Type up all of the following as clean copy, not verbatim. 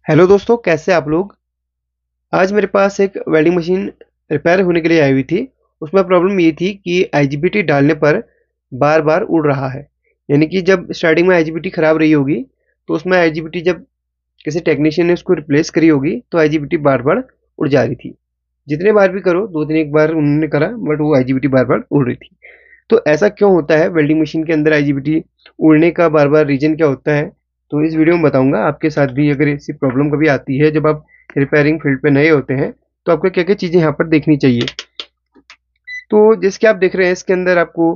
Hello दोस्तों, कैसे आप लोग। आज मेरे पास एक वेल्डिंग मशीन रिपेयर होने के लिए आई हुई थी। उसमें प्रॉब्लम ये थी कि आईजीबीटी डालने पर बार बार उड़ रहा है। यानी कि जब स्टार्टिंग में आईजीबीटी खराब रही होगी तो उसमें आईजीबीटी जब किसी टेक्नीशियन ने उसको रिप्लेस करी होगी तो आईजीबीटी बार बार उड़ जा रही थी। जितने बार भी करो, दो दिन एक बार उन्होंने करा, बट वो आईजीबीटी बार बार उड़ रही थी। तो ऐसा क्यों होता है, वेल्डिंग मशीन के अंदर आईजीबीटी उड़ने का बार बार रीजन क्या होता है, तो इस वीडियो में बताऊंगा। आपके साथ भी अगर ऐसी प्रॉब्लम कभी आती है, जब आप रिपेयरिंग फील्ड पे नए होते हैं, तो आपको क्या क्या चीजें यहाँ पर देखनी चाहिए। तो जैसे कि आप देख रहे हैं, इसके अंदर आपको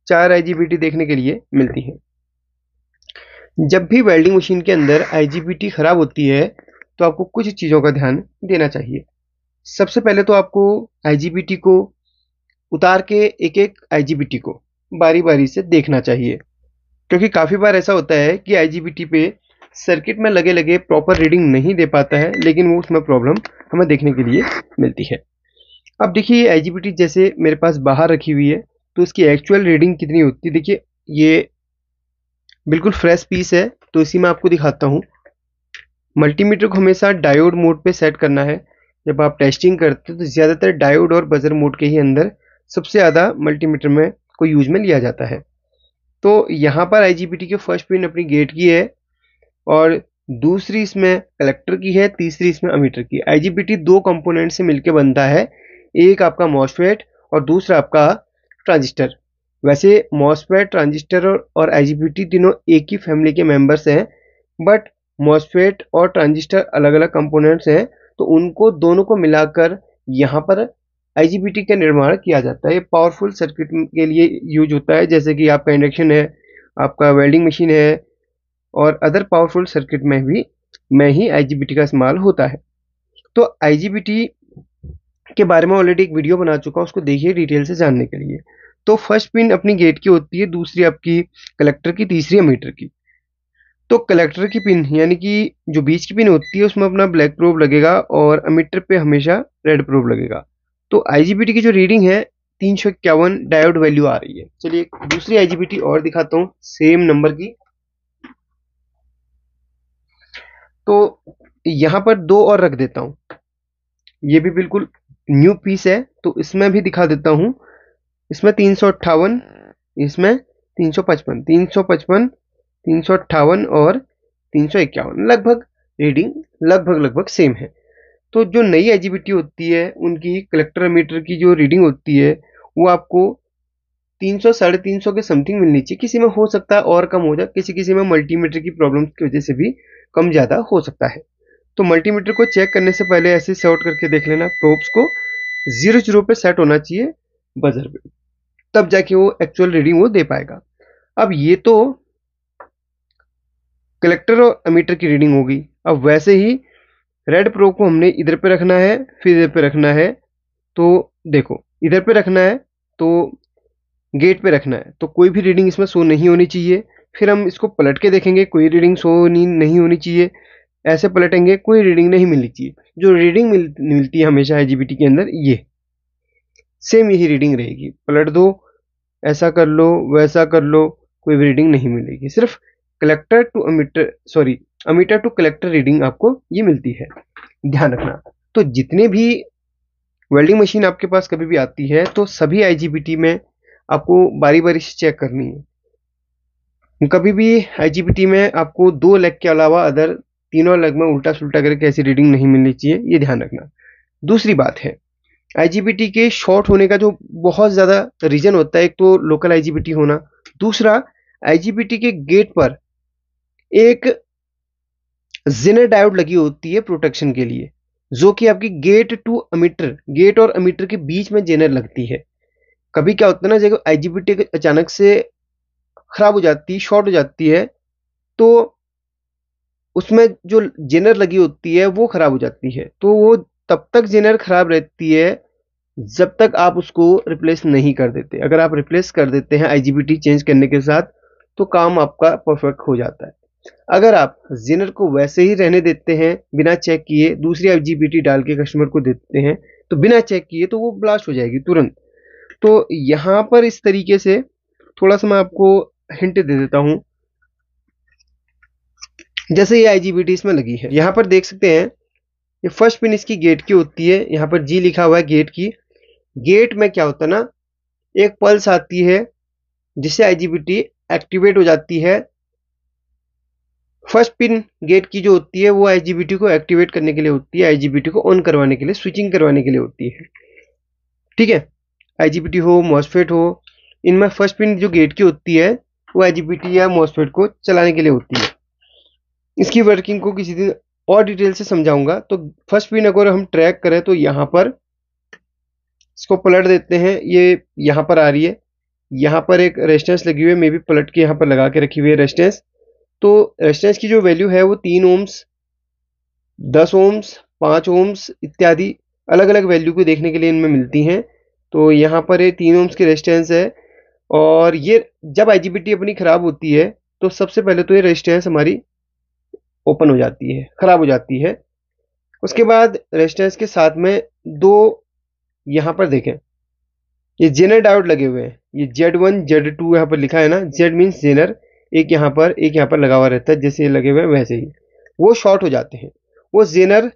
4 आईजीबीटी देखने के लिए मिलती है। जब भी वेल्डिंग मशीन के अंदर आईजीबीटी खराब होती है तो आपको कुछ चीजों का ध्यान देना चाहिए। सबसे पहले तो आपको आईजीबीटी को उतार के एक एक आईजीबीटी को बारी बारी से देखना चाहिए, क्योंकि काफी बार ऐसा होता है कि आईजीबीटी पे सर्किट में लगे लगे प्रॉपर रीडिंग नहीं दे पाता है, लेकिन वो उसमें प्रॉब्लम हमें देखने के लिए मिलती है। अब देखिए, ये आईजीबीटी जैसे मेरे पास बाहर रखी हुई है, तो इसकी एक्चुअल रीडिंग कितनी होती है। देखिए, ये बिल्कुल फ्रेश पीस है, तो इसी में आपको दिखाता हूँ। मल्टीमीटर को हमेशा डायोड मोड पे सेट करना है। जब आप टेस्टिंग करते हैं तो ज़्यादातर डायोड और बजर मोड के ही अंदर सबसे ज़्यादा मल्टीमीटर में को यूज में लिया जाता है। तो यहाँ पर आईजीबीटी की फर्स्ट पिन अपनी गेट की है, और दूसरी इसमें कलेक्टर की है, तीसरी इसमें अमीटर की। आईजीबीटी दो कंपोनेंट से मिलकर बनता है, एक आपका मॉसफेट और दूसरा आपका ट्रांजिस्टर। वैसे मॉसफेट, ट्रांजिस्टर और आईजीबीटी तीनों एक ही फैमिली के मेंबर्स हैं, बट मॉसफेट और ट्रांजिस्टर अलग अलग कंपोनेंट्स हैं, तो उनको दोनों को मिलाकर यहाँ पर आईजीबीटी का निर्माण किया जाता है। ये पावरफुल सर्किट के लिए यूज होता है, जैसे कि आपका इंडक्शन है, आपका वेल्डिंग मशीन है, और अदर पावरफुल सर्किट में ही आईजीबीटी का इस्तेमाल होता है। तो आईजीबीटी के बारे में ऑलरेडी एक वीडियो बना चुका हूं, उसको देखिए डिटेल से जानने के लिए। तो फर्स्ट पिन अपनी गेट की होती है, दूसरी आपकी कलेक्टर की, तीसरी मीटर की। तो कलेक्टर की पिन यानी कि जो बीच की पिन होती है उसमें अपना ब्लैक प्रोब लगेगा, और अमीटर पे हमेशा रेड प्रोब लगेगा। तो आईजीबीटी की जो रीडिंग है 351 डायोड वैल्यू आ रही है। चलिए एक दूसरी आईजीबीटी और दिखाता हूँ सेम नंबर की। तो यहाँ पर दो और रख देता हूँ, ये भी बिल्कुल न्यू पीस है, तो इसमें भी दिखा देता हूँ। इसमें 358, इसमें 355, 355, 358 और 351, लगभग रीडिंग लगभग सेम है। तो जो नई एजीबीटी होती है उनकी कलेक्टर मीटर की जो रीडिंग होती है वो आपको 300 साढ़े 300 के समथिंग मिलनी चाहिए। किसी में हो सकता है और कम हो जाए, किसी किसी में मल्टीमीटर की प्रॉब्लम की वजह से भी कम ज़्यादा हो सकता है। तो मल्टीमीटर को चेक करने से पहले ऐसे सॉर्ट करके देख लेना, प्रोब्स को 0 0 पे सेट होना चाहिए बजर पे, तब जाके वो एक्चुअल रीडिंग वो दे पाएगा। अब ये तो कलेक्टर और अमीटर की रीडिंग होगी। अब वैसे ही रेड प्रोब को हमने इधर पे रखना है, फिर इधर पे रखना है। तो देखो, इधर पे रखना है तो गेट पे रखना है, तो कोई भी रीडिंग इसमें शो नहीं होनी चाहिए। फिर हम इसको पलट के देखेंगे, कोई रीडिंग शो नहीं होनी चाहिए। ऐसे पलटेंगे, कोई रीडिंग नहीं मिलनी चाहिए। जो रीडिंग मिलती है हमेशा आईजीबीटी के अंदर, ये सेम यही रीडिंग रहेगी। पलट दो, ऐसा कर लो, वैसा कर लो, कोई भी रीडिंग नहीं मिलेगी। सिर्फ collector to ammeter, sorry, ammeter to collector reading आपको ये मिलती है, ध्यान रखना। तो जितने भी वेल्डिंग मशीन आपके पास कभी भी आती है, तो सभी आईजीबीटी में आपको बारी बारी से चेक करनी है। कभी भी आईजीबीटी में आपको दो लेग के अलावा अदर तीनों लेग में उल्टा सुल्टा करके ऐसी रीडिंग नहीं मिलनी चाहिए, ये ध्यान रखना। दूसरी बात है, आईजीबीटी के शॉर्ट होने का जो बहुत ज़्यादा रीजन होता है, एक तो लोकल आईजीबीटी होना, दूसरा आईजीबीटी के गेट पर एक जिनर डायोड लगी होती है प्रोटेक्शन के लिए, जो कि आपकी गेट टू अमीटर, गेट और अमीटर के बीच में जेनर लगती है। कभी क्या होता है ना, जब आईजीबीटी अचानक से खराब हो जाती है, शॉर्ट हो जाती है, तो उसमें जो जेनर लगी होती है वो खराब हो जाती है। तो वो तब तक जेनर खराब रहती है जब तक आप उसको रिप्लेस नहीं कर देते। अगर आप रिप्लेस कर देते हैं आईजीबीटी चेंज करने के साथ, तो काम आपका परफेक्ट हो जाता है। अगर आप जेनर को वैसे ही रहने देते हैं बिना चेक किए, दूसरी आईजीबीटी डाल के कस्टमर को देते हैं, तो बिना चेक किए तो वो ब्लास्ट हो जाएगी तुरंत। तो यहाँ पर इस तरीके से थोड़ा सा मैं आपको हिंट दे देता हूँ। जैसे ये आईजीबीटी इसमें लगी है, यहाँ पर देख सकते हैं ये फर्स्ट पिन इसकी गेट की होती है, यहाँ पर जी लिखा हुआ है गेट की। गेट में क्या होता है ना, एक पल्स आती है जिससे आईजीबीटी एक्टिवेट हो जाती है। फर्स्ट पिन गेट की जो होती है वो आईजीबीटी को एक्टिवेट करने के लिए होती है, आईजीबीटी को ऑन करवाने के लिए, स्विचिंग करवाने के लिए होती है। ठीक है, आईजीबीटी हो मॉसफेट हो, इनमें फर्स्ट पिन जो गेट की होती है वो आईजीबीटी या मॉसफेट को चलाने के लिए होती है। इसकी वर्किंग को किसी दिन और डिटेल से समझाऊंगा। तो फर्स्ट पिन अगर हम ट्रैक करें तो यहाँ पर इसको पलट देते हैं, ये यहाँ पर आ रही है, यहाँ पर एक रेजिस्टेंस लगी हुई है, मे भी पलट के यहाँ पर लगा के रखी हुई है रेजिस्टेंस। तो रेजिस्टेंस की जो वैल्यू है वो 3 ओम्स, 10 ओम्स, 5 ओम्स इत्यादि अलग अलग वैल्यू को देखने के लिए इनमें मिलती हैं। तो यहाँ पर ये 3 ओम्स की रेजिस्टेंस है, और ये जब आईजीबीटी अपनी खराब होती है तो सबसे पहले तो ये रेजिस्टेंस हमारी ओपन हो जाती है, खराब हो जाती है। उसके बाद रेजिस्टेंस के साथ में दो, यहाँ पर देखें ये जेनर डायोड लगे हुए हैं, ये Z1 Z2 यहाँ पर लिखा है ना, Z मीन्स जेनर, एक यहाँ पर एक यहाँ पर लगा हुआ रहता है, जैसे ये लगे हुए हैं वैसे ही वो शॉर्ट हो जाते हैं। वो जेनर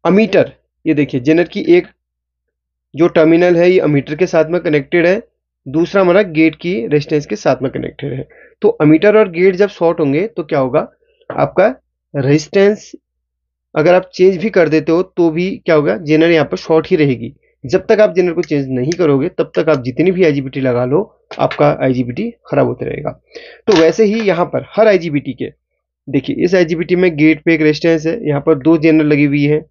अमीटर, ये देखिए जेनर की एक जो टर्मिनल है ये अमीटर के साथ में कनेक्टेड है, दूसरा हमारा गेट की रेजिस्टेंस के साथ में कनेक्टेड है। तो अमीटर और गेट जब शॉर्ट होंगे तो क्या होगा, आपका रेजिस्टेंस अगर आप चेंज भी कर देते हो तो भी क्या होगा, जेनर यहाँ पर शॉर्ट ही रहेगी। जब तक आप जेनर को चेंज नहीं करोगे तब तक आप जितनी भी आईजीबीटी लगा लो आपका आईजीबीटी खराब होता रहेगा। तो वैसे ही यहाँ पर हर आईजीबीटी के, देखिए इस आईजीबीटी में गेट पे एक रेजिस्टेंस है, यहाँ पर दो जेनर लगी हुई है।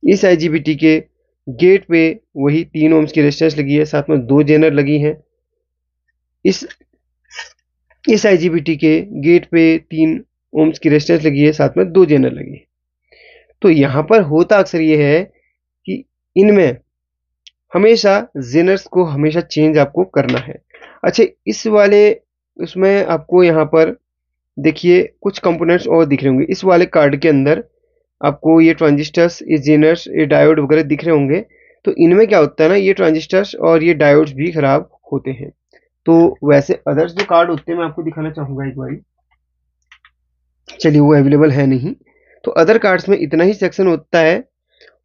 इस आईजीबीटी के गेट पे वही 3 ओम्स की रेजिस्टेंस लगी है, साथ में दो जेनर लगी हैं। इस आईजीबीटी के गेट पे 3 ओम्स की रेजिस्टेंस लगी है, साथ में दो जेनर लगी है। तो यहाँ पर होता अक्सर ये है कि इनमें हमेशा जेनर्स को हमेशा चेंज आपको करना है। अच्छा, इस वाले उसमें आपको यहाँ पर देखिए कुछ कंपोनेंट्स और दिख रहे होंगे इस वाले कार्ड के अंदर, आपको ये ट्रांजिस्टर्स, ये जेनर्स, ये डायोड वगैरह दिख रहे होंगे। तो इनमें क्या होता है ना, ये ट्रांजिस्टर्स और ये डायोड्स भी खराब होते हैं। तो वैसे अदर्स जो कार्ड होते हैं मैं आपको दिखाना चाहूंगा एक बार, चलिए वो अवेलेबल है नहीं, तो अदर कार्ड्स में इतना ही सेक्शन होता है,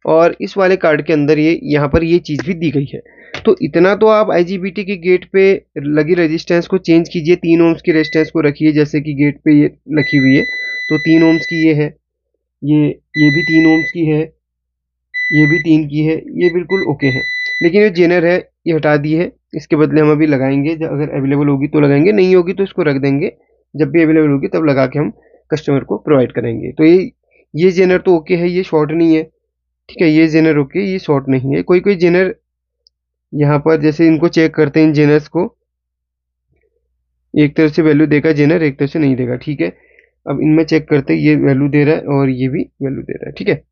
और इस वाले कार्ड के अंदर ये यहाँ पर ये चीज़ भी दी गई है। तो इतना तो आप आईजीबीटी के गेट पे लगी रेजिस्टेंस को चेंज कीजिए, 3 ओम्स की रेजिस्टेंस को रखिए जैसे कि गेट पे ये रखी हुई है, तो 3 ओम्स की ये है, ये भी 3 ओम्स की है, ये भी 3 की है, ये बिल्कुल ओके है। लेकिन ये जेनर है ये हटा दी है, इसके बदले हम अभी लगाएंगे, अगर अवेलेबल होगी तो लगाएंगे, नहीं होगी तो इसको रख देंगे, जब भी अवेलेबल होगी तब लगा के हम कस्टमर को प्रोवाइड करेंगे। तो ये जेनर तो ओके है, ये शॉर्ट नहीं है। ठीक है, ये जेनर ओके, ये शॉर्ट नहीं है। कोई कोई जेनर यहाँ पर जैसे इनको चेक करते हैं, इन जेनर्स को एक तरह से वैल्यू देगा जेनर, एक तरह से नहीं देगा। ठीक है, अब इनमें चेक करते हैं, ये वैल्यू दे रहा है और ये भी वैल्यू दे रहा है। ठीक है,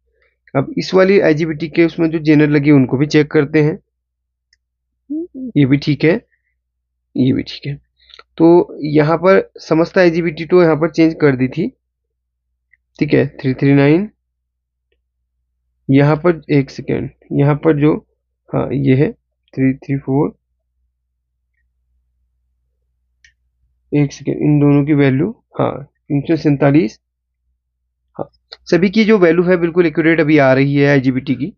अब इस वाली आईजीबीटी के उसमें जो जेनर लगी है उनको भी चेक करते हैं, ये भी ठीक है, ये भी ठीक है। तो यहाँ पर समस्त आईजीबीटी तो यहाँ पर चेंज कर दी थी। ठीक है, 339, यहाँ पर एक सेकेंड, यहाँ पर जो, हाँ ये है 334, एक सेकेंड, इन दोनों की वैल्यू, हाँ 347, हाँ सभी की जो वैल्यू है बिल्कुल एक्यूरेट अभी आ रही है आईजीबीटी की।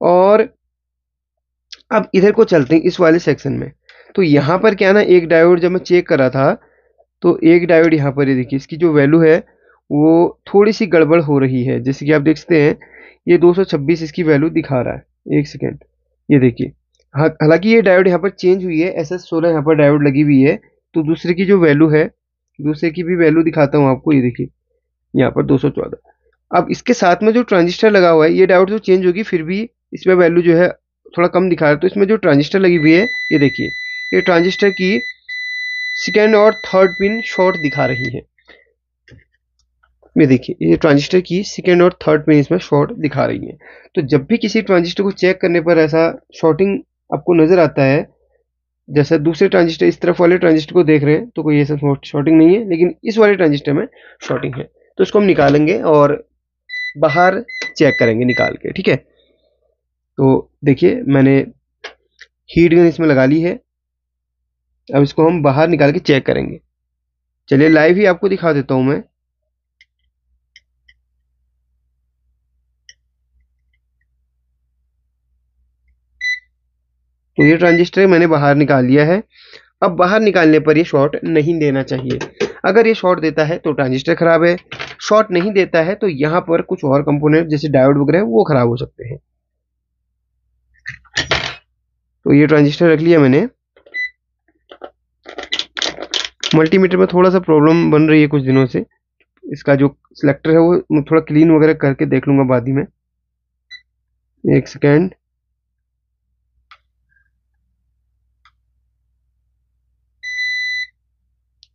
और अब इधर को चलते हैं इस वाले सेक्शन में। तो यहाँ पर क्या ना, एक डायोड जब मैं चेक कर रहा था तो एक डायोड यहाँ पर ये देखिए इसकी जो वैल्यू है वो थोड़ी सी गड़बड़ हो रही है, जैसे कि आप देख सकते हैं ये 226 इसकी वैल्यू दिखा रहा है। एक सेकेंड, ये देखिए, हालांकि ये डायोड यहाँ पर चेंज हुई है, SS16 यहाँ पर डायोड लगी हुई है, तो दूसरे की जो वैल्यू है, दूसरे की भी वैल्यू दिखाता हूँ आपको, ये देखिए यहाँ पर 214। अब इसके साथ में जो ट्रांजिस्टर लगा हुआ है, ये डायोड तो चेंज होगी फिर भी इसमें वैल्यू जो है थोड़ा कम दिखा रहा है। तो इसमें जो ट्रांजिस्टर लगी हुई है, ये देखिए ये ट्रांजिस्टर की सेकेंड और थर्ड पिन शॉर्ट दिखा रही है। ये देखिए ये ट्रांजिस्टर की सेकेंड और थर्ड पिन इसमें शॉर्ट दिखा रही है। तो जब भी किसी ट्रांजिस्टर को चेक करने पर ऐसा शॉर्टिंग आपको नजर आता है, जैसे दूसरे ट्रांजिस्टर इस तरफ वाले ट्रांजिस्टर को देख रहे हैं तो कोई ऐसा शॉर्टिंग नहीं है, लेकिन इस वाले ट्रांजिस्टर में शॉर्टिंग है, तो इसको हम निकालेंगे और बाहर चेक करेंगे निकाल के। ठीक है, तो देखिए मैंने हीट गन इसमें लगा ली है, अब इसको हम बाहर निकाल के चेक करेंगे। चलिए लाइव ही आपको दिखा देता हूं मैं। तो ये ट्रांजिस्टर मैंने बाहर निकाल लिया है। अब बाहर निकालने पर ये शॉर्ट नहीं देना चाहिए। अगर ये शॉर्ट देता है तो ट्रांजिस्टर खराब है, शॉर्ट नहीं देता है तो यहाँ पर कुछ और कंपोनेंट जैसे डायोड वगैरह है वो खराब हो सकते हैं। तो ये ट्रांजिस्टर रख लिया मैंने। मल्टीमीटर में थोड़ा सा प्रॉब्लम बन रही है कुछ दिनों से, इसका जो सिलेक्टर है वो मैं थोड़ा क्लीन वगैरह करके देख लूंगा बाद ही में। एक सेकेंड।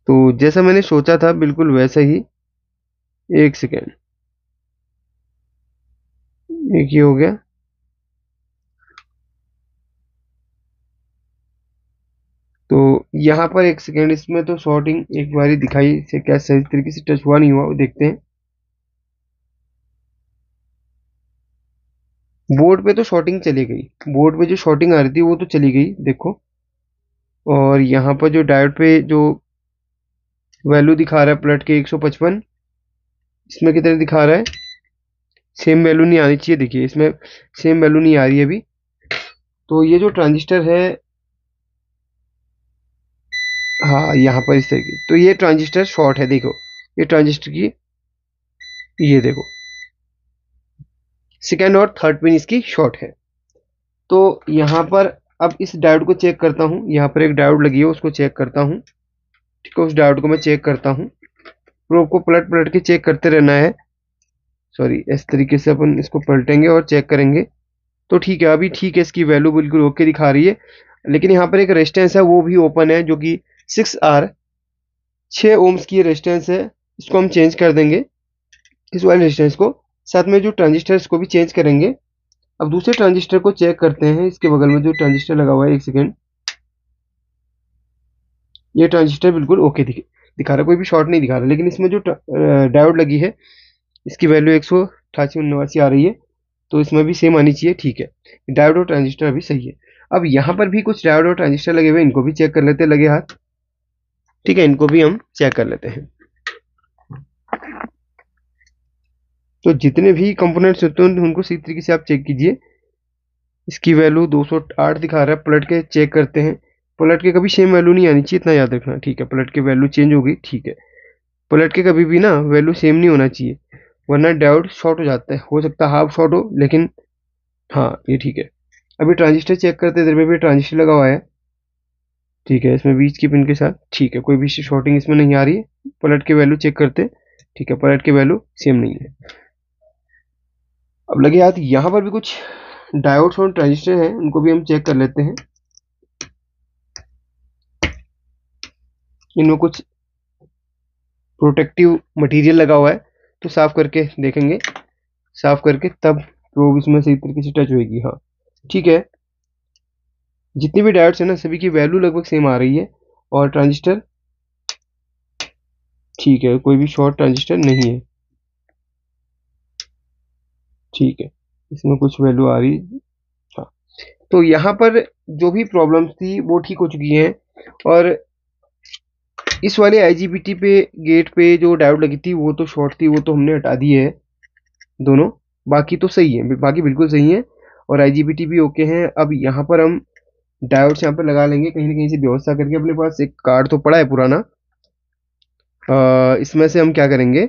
तो जैसा मैंने सोचा था बिल्कुल वैसा ही। एक सेकेंड, एक ही हो गया। तो यहाँ पर एक सेकेंड, इसमें तो शॉर्टिंग एक बार ही दिखाई से क्या सही तरीके से टच हुआ नहीं हुआ वो देखते हैं। बोर्ड पे तो शॉर्टिंग चली गई, बोर्ड पे जो शॉर्टिंग आ रही थी वो तो चली गई देखो। और यहाँ पर जो डायोड पे जो वैल्यू दिखा रहा है पलट के 155, इसमें कितने दिखा रहा है, सेम वैल्यू नहीं आनी चाहिए। देखिए इसमें सेम वैल्यू नहीं आ रही है अभी। तो ये जो ट्रांजिस्टर है, हाँ यहाँ पर इस तरीके, तो ये ट्रांजिस्टर शॉर्ट है। देखो ये ट्रांजिस्टर की, ये देखो सेकेंड और थर्ड पिन इसकी शॉर्ट है। तो यहाँ पर अब इस डायोड को चेक करता हूँ। यहाँ पर एक डायोड लगी है उसको चेक करता हूँ। ठीक है, उस डायोड को मैं चेक करता हूँ। प्रोब को पलट पलट के चेक करते रहना है। सॉरी, इस तरीके से अपन इसको पलटेंगे और चेक करेंगे। तो ठीक है, अभी ठीक है, इसकी वैल्यू बिल्कुल ओके दिखा रही है। लेकिन यहाँ पर एक रेजिस्टेंस है वो भी ओपन है, जो कि 6R 6 ओम्स की रेजिस्टेंस है। इसको हम चेंज कर देंगे, इस वाले रेजिस्टेंस को। साथ में जो ट्रांजिस्टर इसको भी चेंज करेंगे। अब दूसरे ट्रांजिस्टर को चेक करते हैं, इसके बगल में जो ट्रांजिस्टर लगा हुआ है। एक सेकेंड, ये ट्रांजिस्टर बिल्कुल ओके दिखा रहा है, कोई भी शॉर्ट नहीं दिखा रहा। लेकिन इसमें जो डायोड लगी है इसकी वैल्यू 188 आ रही है, तो इसमें भी सेम आनी चाहिए। ठीक है, डायोड और ट्रांजिस्टर अभी सही है। अब यहाँ पर भी कुछ डायोड और ट्रांजिस्टर लगे हुए हैं, इनको भी चेक कर लेते हैं लगे हाथ। ठीक है, इनको भी हम चेक कर लेते हैं। तो जितने भी कंपोनेंट्स होते हैं उनको सही तरीके से आप चेक कीजिए। इसकी वैल्यू 208 दिखा रहा है, पलट के चेक करते हैं। पलट के कभी सेम वैल्यू नहीं आनी चाहिए, इतना याद रखना। ठीक है, पलट के वैल्यू चेंज हो गई। ठीक है, पलट के कभी भी ना वैल्यू सेम नहीं होना चाहिए, वरना डायोड शॉर्ट हो जाता है। हो सकता है हाफ शॉर्ट हो, लेकिन हाँ ये ठीक है। अभी ट्रांजिस्टर चेक करते हैं, इधर में भी ट्रांजिस्टर लगा हुआ है। ठीक है, इसमें बीच की पिन के साथ। ठीक है, कोई भी शॉर्टिंग इसमें नहीं आ रही है। पलट के वैल्यू चेक करते हैं। ठीक है, पलट के वैल्यू सेम नहीं है। अब लगे हाथ यहाँ पर भी कुछ डायोड्स और ट्रांजिस्टर हैं, उनको भी हम चेक कर लेते हैं। इनमें कुछ प्रोटेक्टिव मटेरियल लगा हुआ है, तो साफ करके देखेंगे। साफ करके तब प्रोब इसमें सही तरीके से टच होगी। हाँ ठीक है, जितनी भी डायोड्स है ना सभी की वैल्यू लगभग सेम आ रही है। और ट्रांजिस्टर ठीक है, कोई भी शॉर्ट ट्रांजिस्टर नहीं है। ठीक है, इसमें कुछ वैल्यू आ रही है। हाँ, तो यहाँ पर जो भी प्रॉब्लम्स थी वो ठीक हो चुकी हैं। और इस वाले आईजीबीटी पे गेट पे जो डायोड लगी थी वो तो शॉर्ट थी, वो तो हमने हटा दी है दोनों। बाकी तो सही है, बाकी बिल्कुल सही है। और आईजीबीटी भी ओके हैं। अब यहाँ पर हम डायोड्स यहाँ पर लगा लेंगे कहीं ना कहीं से व्यवस्था करके। अपने पास एक कार्ड तो पड़ा है पुराना, इसमें से हम क्या करेंगे,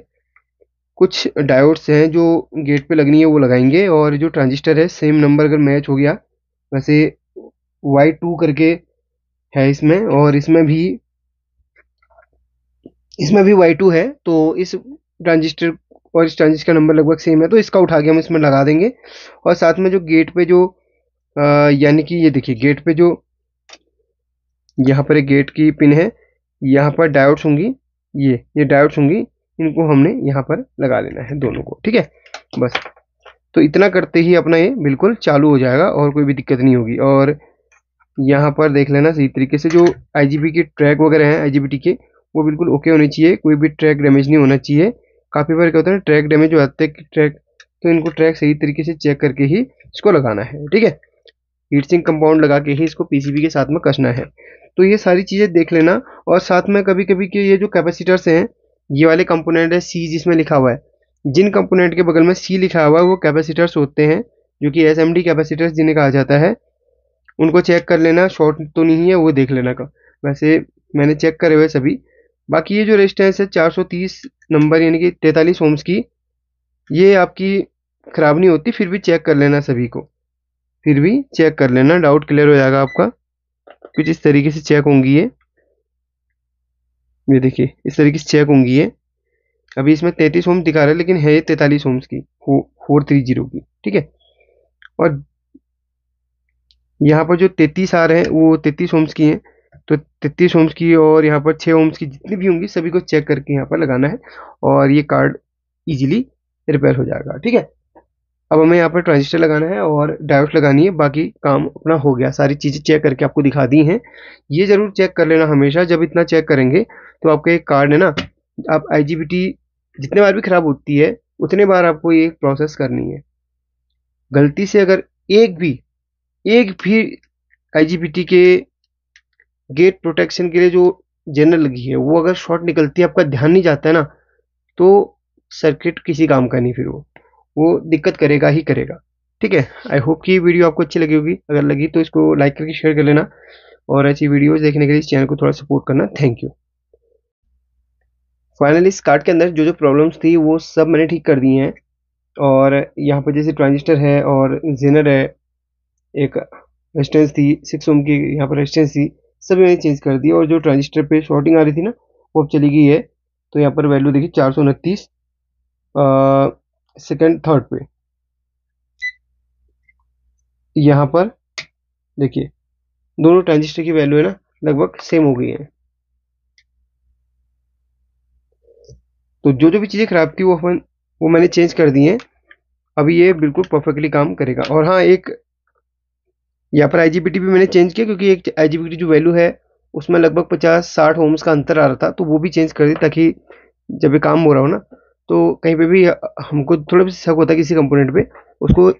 कुछ डायोड्स हैं जो गेट पे लगनी है वो लगाएंगे। और जो ट्रांजिस्टर है सेम नंबर अगर मैच हो गया, वैसे Y2 करके है इसमें, और इसमें भी Y2 है। तो इस ट्रांजिस्टर और इस ट्रांजिस्टर का नंबर लगभग सेम है, तो इसका उठा के हम इसमें लगा देंगे। और साथ में जो गेट पे जो यानी कि ये देखिए गेट पे जो यहाँ पर एक गेट की पिन है, यहाँ पर डायोड्स होंगी, ये डायोड्स होंगी, इनको हमने यहाँ पर लगा लेना है दोनों को। ठीक है, बस। तो इतना करते ही अपना ये बिल्कुल चालू हो जाएगा और कोई भी दिक्कत नहीं होगी। और यहाँ पर देख लेना सही तरीके से, जो आईजीबी के ट्रैक वगैरह हैं आईजीबीटी के, वो बिल्कुल ओके होने चाहिए, कोई भी ट्रैक डैमेज नहीं होना चाहिए। काफ़ी बार क्या होता है ट्रैक डैमेज हो जाते हैं ट्रैक, तो इनको ट्रैक सही तरीके से चेक करके ही इसको लगाना है। ठीक है, हीट सिंक कंपाउंड लगा के ही इसको पीसीबी के साथ में कसना है। तो ये सारी चीज़ें देख लेना। और साथ में कभी कभी के ये जो कैपेसिटर्स हैं, ये वाले कंपोनेंट है सी जिसमें लिखा हुआ है, जिन कंपोनेंट के बगल में सी लिखा हुआ है वो कैपेसिटर्स होते हैं, जो कि एसएमडी कैपेसिटर्स जिन्हें कहा जाता है। उनको चेक कर लेना, शॉर्ट तो नहीं है वो देख लेना का। वैसे मैंने चेक करे हुए सभी। बाकी ये जो रेजिस्टेंस है 430 नंबर यानी कि 43 ओम्स की, ये आपकी ख़राब नहीं होती, फिर भी चेक कर लेना सभी को, फिर भी चेक कर लेना, डाउट क्लियर हो जाएगा आपका। कुछ इस तरीके से चेक होंगी ये देखिए इस तरीके से चेक होंगी ये। अभी इसमें 33 ओम दिखा रहा है लेकिन है ये 43 ओम्स की, 430 की, ठीक है। और यहाँ पर जो 33 आ रहे हैं वो 33 ओम्स की हैं, तो 33 ओम्स की और यहाँ पर 6 ओम्स की जितनी भी होंगी सभी को चेक करके यहाँ पर लगाना है, और ये कार्ड इजीली रिपेयर हो जाएगा, ठीक है। अब हमें यहाँ पर ट्रांजिस्टर लगाना है और डायोड लगानी है, बाकी काम अपना हो गया। सारी चीज़ें चेक करके आपको दिखा दी हैं। ये ज़रूर चेक कर लेना हमेशा, जब इतना चेक करेंगे तो आपका एक कार्ड है ना, आप आईजीबीटी जितने बार भी ख़राब होती है उतने बार आपको ये प्रोसेस करनी है। गलती से अगर एक भी आईजीबीटी के गेट प्रोटेक्शन के लिए जो जनरल लगी है वो अगर शॉर्ट निकलती है, आपका ध्यान नहीं जाता है ना, तो सर्किट किसी काम का नहीं, फिर वो दिक्कत करेगा ही करेगा, ठीक है। आई होप कि वीडियो आपको अच्छी लगी होगी। अगर लगी तो इसको लाइक करके शेयर कर लेना, और ऐसी वीडियोस देखने के लिए इस चैनल को थोड़ा सपोर्ट करना। Thank you. फाइनली इस कार्ड के अंदर जो जो प्रॉब्लम्स थी वो सब मैंने ठीक कर दी हैं। और यहाँ पर जैसे ट्रांजिस्टर है और जेनर है, एक रेजिस्टेंस थी 6 ओम की, यहाँ पर रेजिस्टेंस थी, सब मैंने चेंज कर दी। और जो ट्रांजिस्टर पे शॉर्टिंग आ रही थी ना वो अब चली गई है। तो यहाँ पर वैल्यू देखिए 429 सेकेंड थर्ड पे, यहाँ पर देखिए दोनों ट्रांजिस्टर की वैल्यू है ना लगभग सेम हो गई है। तो जो जो भी चीज़ें खराब थी वो मैंने चेंज कर दी हैं। अभी ये बिल्कुल परफेक्टली काम करेगा। और हाँ, एक यहाँ पर आईजीबीटी भी मैंने चेंज किया, क्योंकि एक आईजीबीटी जो वैल्यू है उसमें लगभग 50-60 ओम्स का अंतर आ रहा था, तो वो भी चेंज कर दी, ताकि जब ये काम हो रहा हो ना तो कहीं पे भी हमको थोड़ा भी शक होता है किसी कंपोनेंट पे, उसको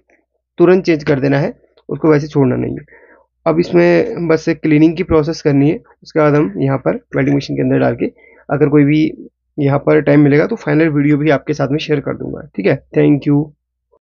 तुरंत चेंज कर देना है, उसको वैसे छोड़ना नहीं है। अब इसमें बस एक क्लीनिंग की प्रोसेस करनी है, उसके बाद हम यहाँ पर वेल्डिंग मशीन के अंदर डाल के, अगर कोई भी यहाँ पर टाइम मिलेगा तो फाइनल वीडियो भी आपके साथ में शेयर कर दूंगा, ठीक है। Thank you.